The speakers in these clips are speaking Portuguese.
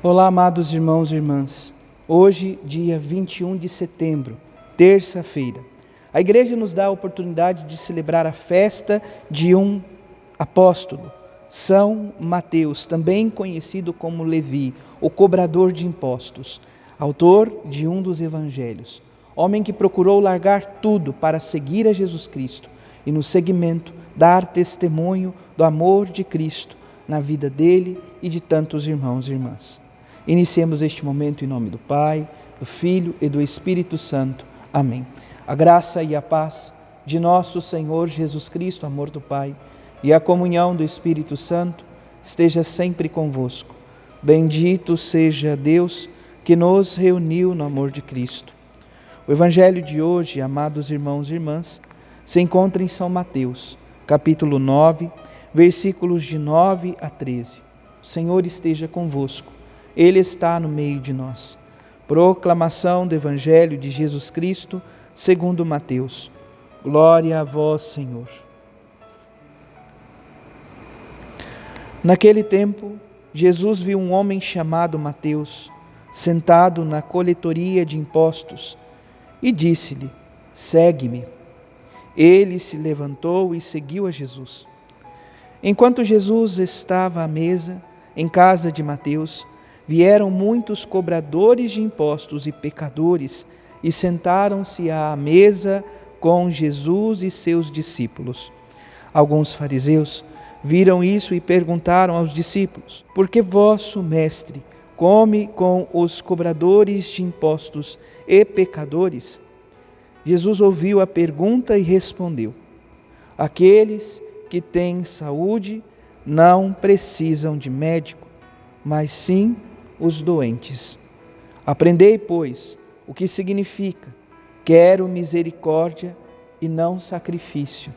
Olá, amados irmãos e irmãs. Hoje, dia 21 de setembro, terça-feira, a igreja nos dá a oportunidade de celebrar a festa de um apóstolo, São Mateus, também conhecido como Levi, o cobrador de impostos, autor de um dos evangelhos, homem que procurou largar tudo para seguir a Jesus Cristo e, no seguimento, dar testemunho do amor de Cristo na vida dele e de tantos irmãos e irmãs. Iniciemos este momento em nome do Pai, do Filho e do Espírito Santo. Amém. A graça e a paz de nosso Senhor Jesus Cristo, amor do Pai, e a comunhão do Espírito Santo esteja sempre convosco. Bendito seja Deus que nos reuniu no amor de Cristo. O Evangelho de hoje, amados irmãos e irmãs, se encontra em São Mateus, capítulo 9, versículos de 9 a 13. O Senhor esteja convosco. Ele está no meio de nós. Proclamação do Evangelho de Jesus Cristo, segundo Mateus. Glória a vós, Senhor. Naquele tempo, Jesus viu um homem chamado Mateus, sentado na coletoria de impostos, e disse-lhe: segue-me. Ele se levantou e seguiu a Jesus. Enquanto Jesus estava à mesa, em casa de Mateus, vieram muitos cobradores de impostos e pecadores e sentaram-se à mesa com Jesus e seus discípulos. Alguns fariseus viram isso e perguntaram aos discípulos: por que vosso mestre come com os cobradores de impostos e pecadores? Jesus ouviu a pergunta e respondeu: aqueles que têm saúde não precisam de médico, mas sim os doentes. Aprendei, pois, o que significa: quero misericórdia e não sacrifício.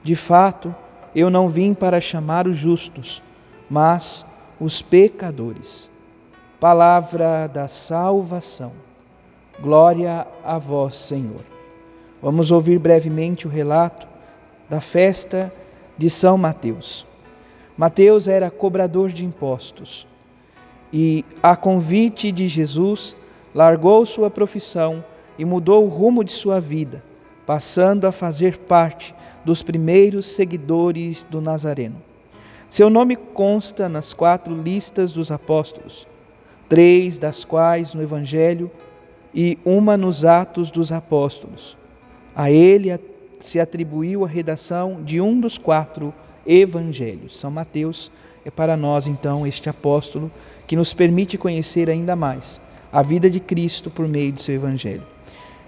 De fato, eu não vim para chamar os justos, mas os pecadores. Palavra da salvação. Glória a vós, Senhor. Vamos ouvir brevemente o relato da festa de São Mateus. Mateus era cobrador de impostos e, a convite de Jesus, largou sua profissão e mudou o rumo de sua vida, passando a fazer parte dos primeiros seguidores do Nazareno. Seu nome consta nas 4 listas dos apóstolos, 3 das quais no Evangelho e uma nos Atos dos Apóstolos. A ele se atribuiu a redação de um dos 4 evangelhos. São Mateus é para nós, então, este apóstolo que nos permite conhecer ainda mais a vida de Cristo por meio de seu evangelho.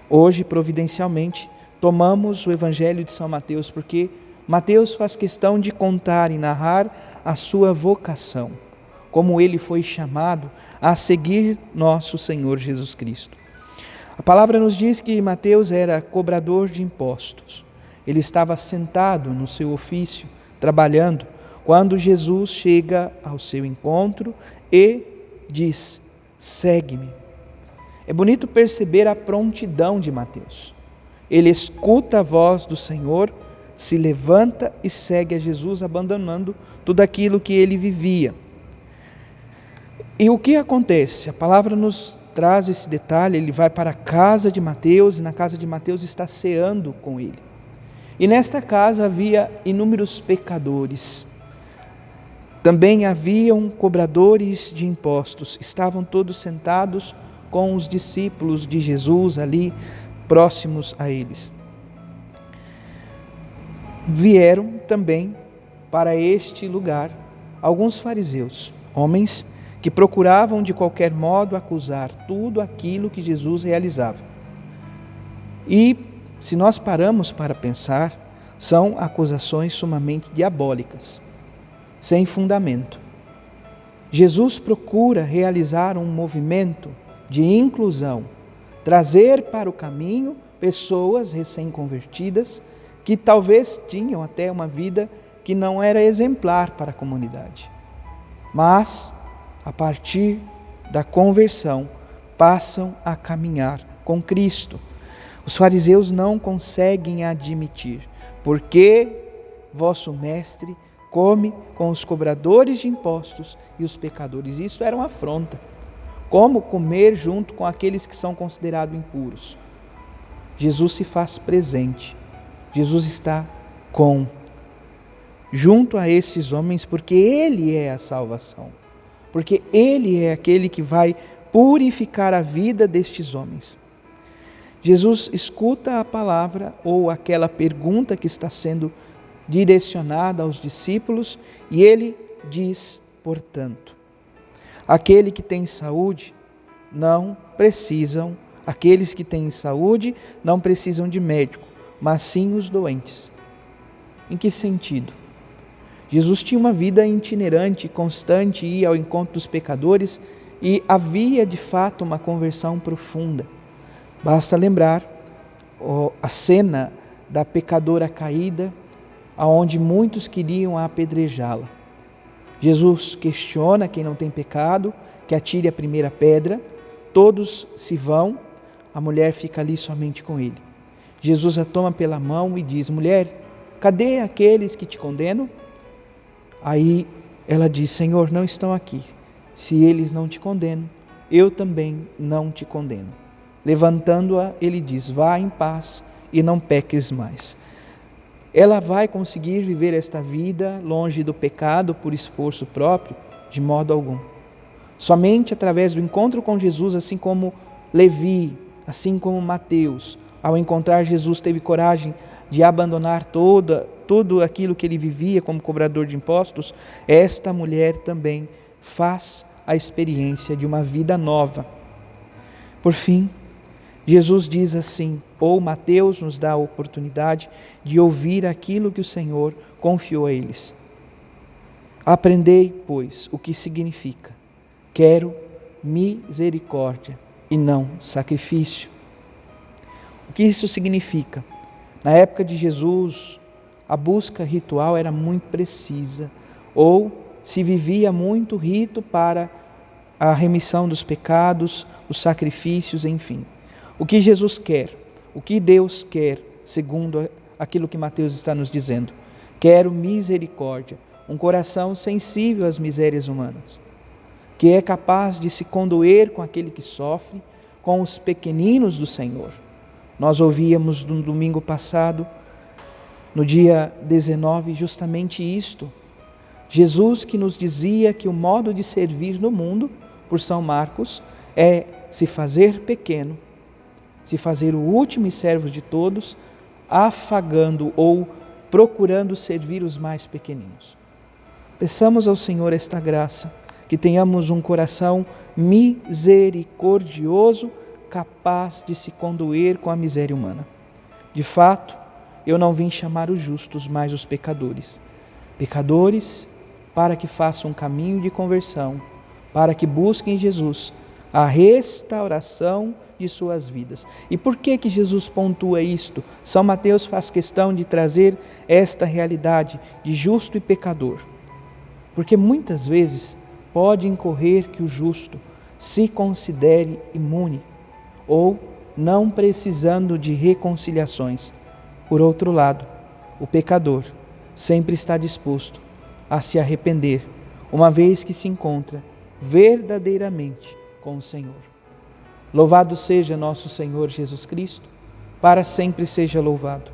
Hoje, providencialmente, tomamos o evangelho de São Mateus porque Mateus faz questão de contar e narrar a sua vocação, como ele foi chamado a seguir nosso Senhor Jesus Cristo. A palavra nos diz que Mateus era cobrador de impostos. Ele estava sentado no seu ofício, trabalhando, quando Jesus chega ao seu encontro e diz: segue-me. É bonito perceber a prontidão de Mateus. Ele escuta a voz do Senhor, se levanta e segue a Jesus, abandonando tudo aquilo que ele vivia. E o que acontece? A palavra nos traz esse detalhe. Ele vai para a casa de Mateus e na casa de Mateus está ceando com ele. E nesta casa havia inúmeros pecadores. Também haviam cobradores de impostos. Estavam todos sentados com os discípulos de Jesus ali, próximos a eles. Vieram também para este lugar alguns fariseus, homens que procuravam de qualquer modo acusar tudo aquilo que Jesus realizava. E, se nós paramos para pensar, são acusações sumamente diabólicas, sem fundamento. Jesus procura realizar um movimento de inclusão, trazer para o caminho pessoas recém-convertidas que talvez tinham até uma vida que não era exemplar para a comunidade. Mas, a partir da conversão, passam a caminhar com Cristo. Os fariseus não conseguem admitir: porque vosso mestre come com os cobradores de impostos e os pecadores. Isso era uma afronta. Como comer junto com aqueles que são considerados impuros? Jesus se faz presente. Jesus está junto a esses homens, porque Ele é a salvação. Porque Ele é aquele que vai purificar a vida destes homens. Jesus escuta a palavra ou aquela pergunta que está sendo direcionada aos discípulos e Ele diz, portanto, aqueles que têm saúde não precisam de médico, mas sim os doentes. Em que sentido? Jesus tinha uma vida itinerante, constante, ia ao encontro dos pecadores e havia de fato uma conversão profunda. Basta lembrar a cena da pecadora caída, aonde muitos queriam apedrejá-la. Jesus questiona quem não tem pecado, que atire a primeira pedra, todos se vão, a mulher fica ali somente com ele. Jesus a toma pela mão e diz, mulher, cadê aqueles que te condenam? Aí ela diz, Senhor, não estão aqui. Se eles não te condenam, eu também não te condeno. Levantando-a, ele diz, vá em paz e não peques mais. Ela vai conseguir viver esta vida longe do pecado por esforço próprio? De modo algum. Somente através do encontro com Jesus, assim como Levi, assim como Mateus, ao encontrar Jesus, teve coragem de abandonar tudo aquilo que ele vivia como cobrador de impostos, esta mulher também faz a experiência de uma vida nova. Por fim, Jesus diz assim, ou Mateus nos dá a oportunidade de ouvir aquilo que o Senhor confiou a eles. Aprendei, pois, o que significa: quero misericórdia e não sacrifício. O que isso significa? Na época de Jesus, a busca ritual era muito precisa, ou se vivia muito rito para a remissão dos pecados, os sacrifícios, enfim. O que Jesus quer, o que Deus quer, segundo aquilo que Mateus está nos dizendo: quero misericórdia, um coração sensível às misérias humanas, que é capaz de se condoer com aquele que sofre, com os pequeninos do Senhor. Nós ouvíamos no domingo passado, no dia 19, justamente isto. Jesus que nos dizia que o modo de servir no mundo, por São Marcos, é se fazer pequeno, se fazer o último e servo de todos, afagando ou procurando servir os mais pequeninos. Peçamos ao Senhor esta graça, que tenhamos um coração misericordioso, capaz de se condoer com a miséria humana. De fato, eu não vim chamar os justos, mas os pecadores. Pecadores para que façam um caminho de conversão, para que busquem Jesus, a restauração de suas vidas. E por que Jesus pontua isto? São Mateus faz questão de trazer esta realidade de justo e pecador. Porque muitas vezes pode incorrer que o justo se considere imune, ou não precisando de reconciliações. Por outro lado, o pecador sempre está disposto a se arrepender, uma vez que se encontra verdadeiramente com o Senhor. Louvado seja nosso Senhor Jesus Cristo, para sempre seja louvado.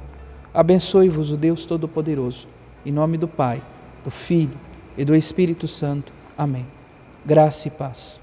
Abençoe-vos o Deus Todo-Poderoso, em nome do Pai, do Filho e do Espírito Santo. Amém. Graça e paz.